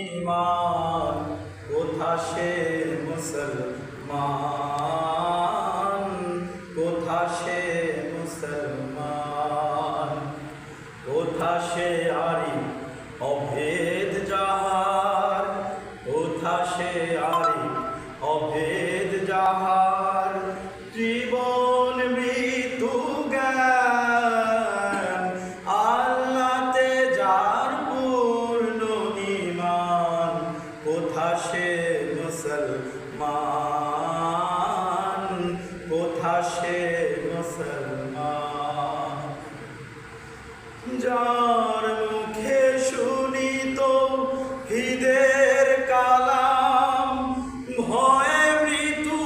ঈমান কোথা সে মুসলমান, কোথা সে মুসলমান, কোথা সে আরি অভেদ যাহার, কোথা সে আরি অভেদ যাহার, জীবন মৃত্যু জ্ঞান আল্লাহতে যার পূর্ণ ঈমান, কোথা সে মুসলমান, কোথা সে মুসলমান। যার মুখে শুনি তাওহীদের কালাম, ভয়ে মৃত্যু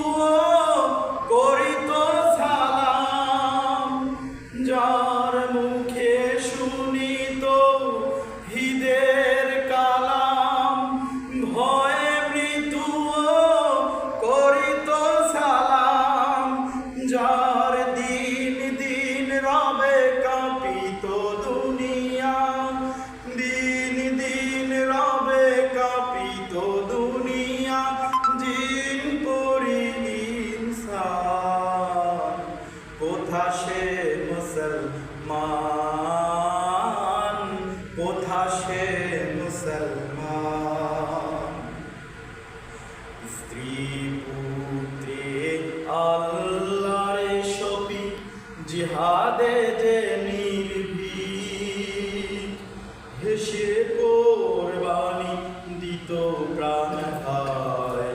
করিত সালাম। যার মুখে শুনি তাওহীদের কালাম, ভয়ে মৃত্যু করিত সালাম। যার দিন দিন রবে কাঁপিত দুনিয়া, দিন দিন রবে কাঁপিত দুনিয়া, জিন পরি ইনসান, কোথা সে মুসলমান, কোথা সে মুসলমান। স্ত্রী পুত্রে আল্লাহর শফিক, জিহাদে যে নির্ভীক, হেসে কোরবানি দিত প্রাণ হায়,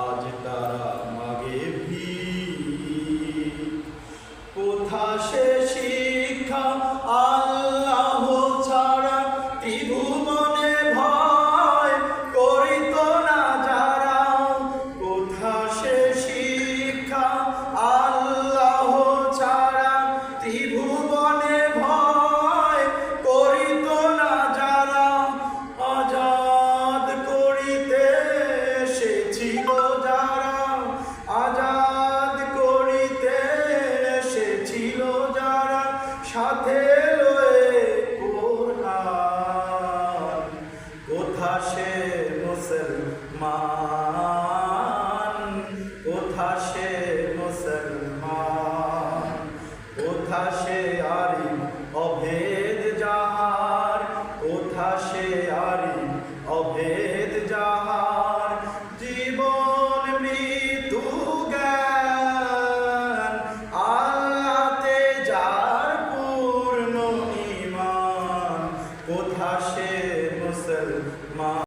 আজ তারা মাগে ভিক। কোথা সে শিক্ষা আল্লাহ ছাড়া ত্রিভুবনে ভয় করিত না যারা, কোথা সে শিক্ষা আল্লাহ ছাড়া ত্রিভুবনে ভয় করিত না যারা। আজাদ করিতে এসেছিল যারা, আজাদ করিতে এসেছিল যারা, সাথে লয়ে কোরআন, কোথা সে মুসলমান।